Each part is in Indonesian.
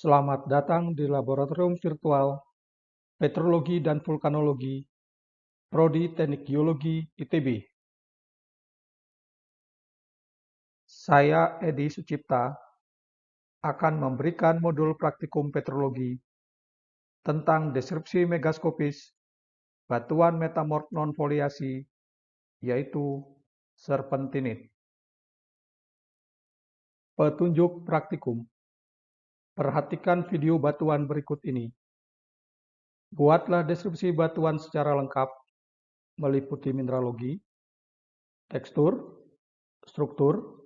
Selamat datang di Laboratorium Virtual Petrologi dan Vulkanologi, Prodi Teknik Geologi ITB. Saya Edi Sucipta akan memberikan modul praktikum petrologi tentang deskripsi megaskopis batuan metamorf non-foliasi, yaitu serpentinit. Petunjuk praktikum. Perhatikan video batuan berikut ini. Buatlah deskripsi batuan secara lengkap, meliputi mineralogi, tekstur, struktur,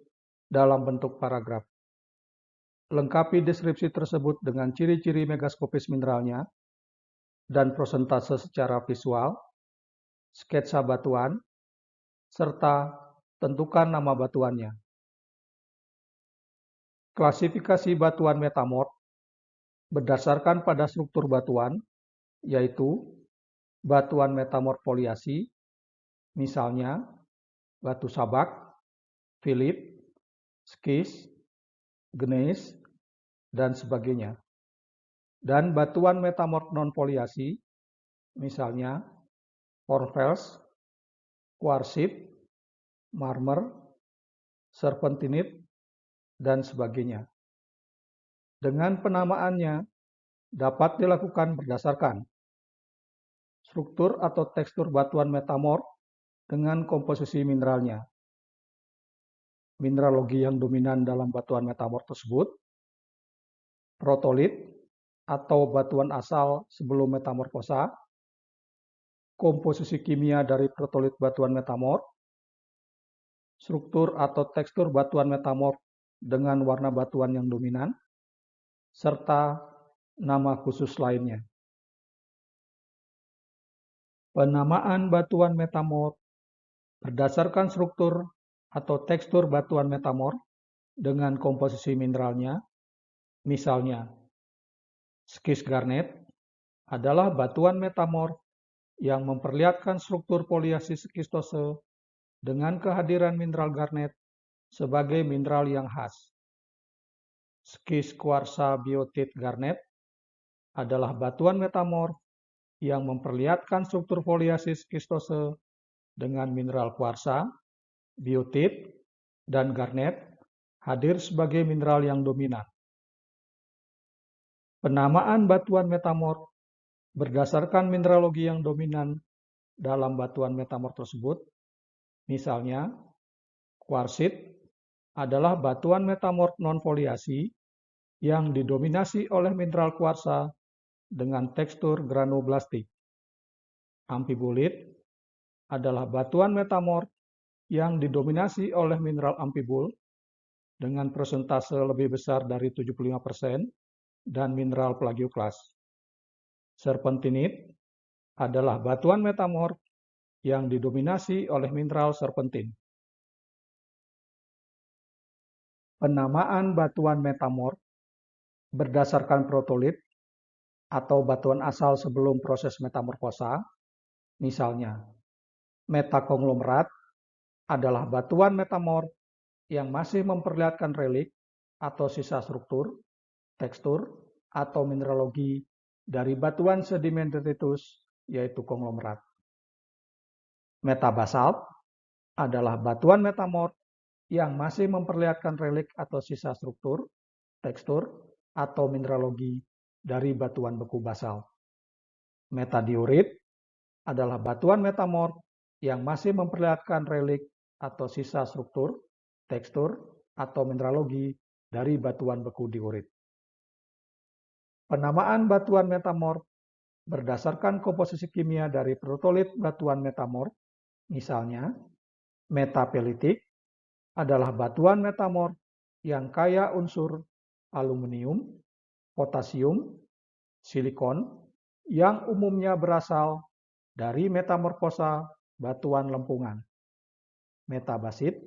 dalam bentuk paragraf. Lengkapi deskripsi tersebut dengan ciri-ciri megaskopis mineralnya dan prosentase secara visual, sketsa batuan, serta tentukan nama batuannya. Klasifikasi batuan metamorf berdasarkan pada struktur batuan, yaitu batuan metamorf foliasi, misalnya batu sabak, filip, skis, gneis, dan sebagainya. Dan batuan metamorf non-foliasi, misalnya hornfels, kuarsit, marmer, serpentinit, dan sebagainya. Dengan penamaannya dapat dilakukan berdasarkan struktur atau tekstur batuan metamorf dengan komposisi mineralnya, mineralogi yang dominan dalam batuan metamorf tersebut, protolit atau batuan asal sebelum metamorfosa, komposisi kimia dari protolit batuan metamorf, struktur atau tekstur batuan metamorf dengan warna batuan yang dominan, serta nama khusus lainnya. Penamaan batuan metamorf berdasarkan struktur atau tekstur batuan metamorf dengan komposisi mineralnya, misalnya skis garnet adalah batuan metamorf yang memperlihatkan struktur foliasi skistose dengan kehadiran mineral garnet sebagai mineral yang khas. Skis kuarsa biotit garnet adalah batuan metamorf yang memperlihatkan struktur foliasi skistose dengan mineral kuarsa, biotit, dan garnet hadir sebagai mineral yang dominan. Penamaan batuan metamorf berdasarkan mineralogi yang dominan dalam batuan metamorf tersebut, misalnya kuarsit adalah batuan metamorf non-foliasi yang didominasi oleh mineral kuarsa dengan tekstur granoblastik. Amfibolit adalah batuan metamorf yang didominasi oleh mineral amfibol dengan persentase lebih besar dari 75% dan mineral plagioklas. Serpentinit adalah batuan metamorf yang didominasi oleh mineral serpentin. Penamaan batuan metamorf berdasarkan protolit atau batuan asal sebelum proses metamorfosa, misalnya metakonglomerat adalah batuan metamorf yang masih memperlihatkan relik atau sisa struktur, tekstur, atau mineralogi dari batuan sedimen detritus, yaitu konglomerat. Metabasalt adalah batuan metamorf yang masih memperlihatkan relik atau sisa struktur, tekstur, atau mineralogi dari batuan beku basalt. Metadiorit adalah batuan metamorf yang masih memperlihatkan relik atau sisa struktur, tekstur, atau mineralogi dari batuan beku diorit. Penamaan batuan metamorf berdasarkan komposisi kimia dari protolit batuan metamorf, misalnya metapelitik adalah batuan metamorf yang kaya unsur aluminium, potasium, silikon yang umumnya berasal dari metamorfosa batuan lempungan. Metabasit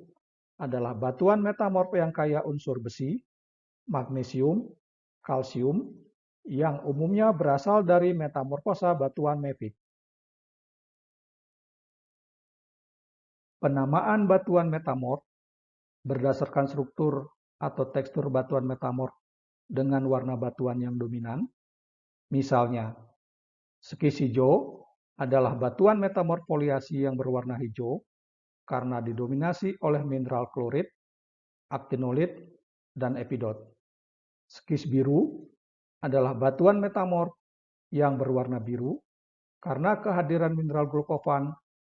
adalah batuan metamorf yang kaya unsur besi, magnesium, kalsium yang umumnya berasal dari metamorfosa batuan mefik. Penamaan batuan metamorf berdasarkan struktur atau tekstur batuan metamorf dengan warna batuan yang dominan. Misalnya, skis hijau adalah batuan metamorf foliasi yang berwarna hijau karena didominasi oleh mineral klorit, aktinolit, dan epidot. Skis biru adalah batuan metamorf yang berwarna biru karena kehadiran mineral glukovan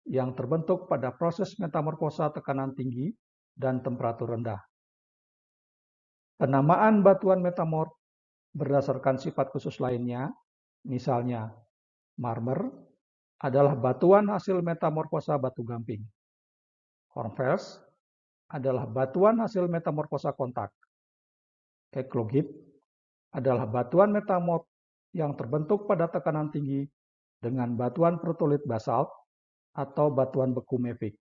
yang terbentuk pada proses metamorfosa tekanan tinggi dan temperatur rendah. Penamaan batuan metamorf berdasarkan sifat khusus lainnya, misalnya marmer adalah batuan hasil metamorfosa batu gamping. Hornfels adalah batuan hasil metamorfosa kontak. Eklogit adalah batuan metamorf yang terbentuk pada tekanan tinggi dengan batuan protolit basalt atau batuan beku mevik.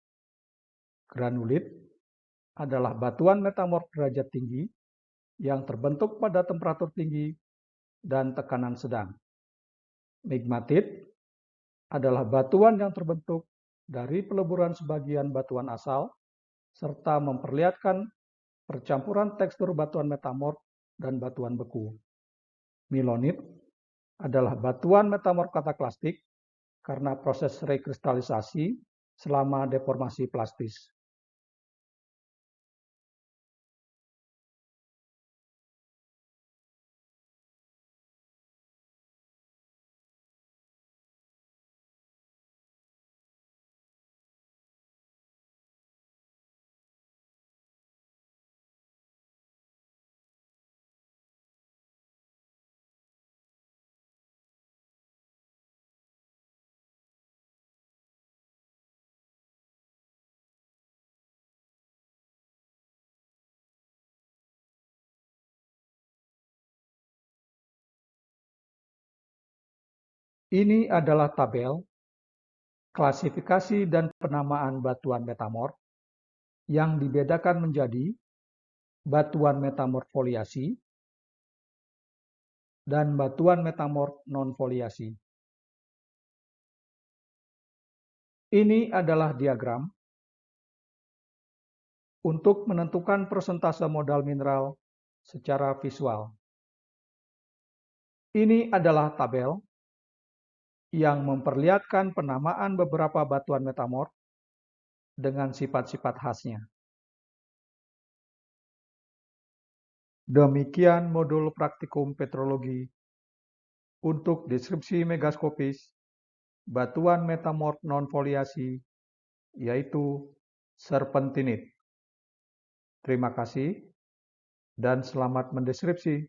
Granulit adalah batuan metamorf derajat tinggi yang terbentuk pada temperatur tinggi dan tekanan sedang. Migmatit adalah batuan yang terbentuk dari peleburan sebagian batuan asal serta memperlihatkan percampuran tekstur batuan metamorf dan batuan beku. Milonit adalah batuan metamorf kataklastik karena proses rekristalisasi selama deformasi plastis. Ini adalah tabel klasifikasi dan penamaan batuan metamorf yang dibedakan menjadi batuan metamorf foliasi dan batuan metamorf non-foliasi. Ini adalah diagram untuk menentukan persentase modal mineral secara visual. Ini adalah tabel yang memperlihatkan penamaan beberapa batuan metamorf dengan sifat-sifat khasnya. Demikian modul praktikum petrologi untuk deskripsi megaskopis batuan metamorf non-foliasi, yaitu serpentinit. Terima kasih dan selamat mendeskripsi.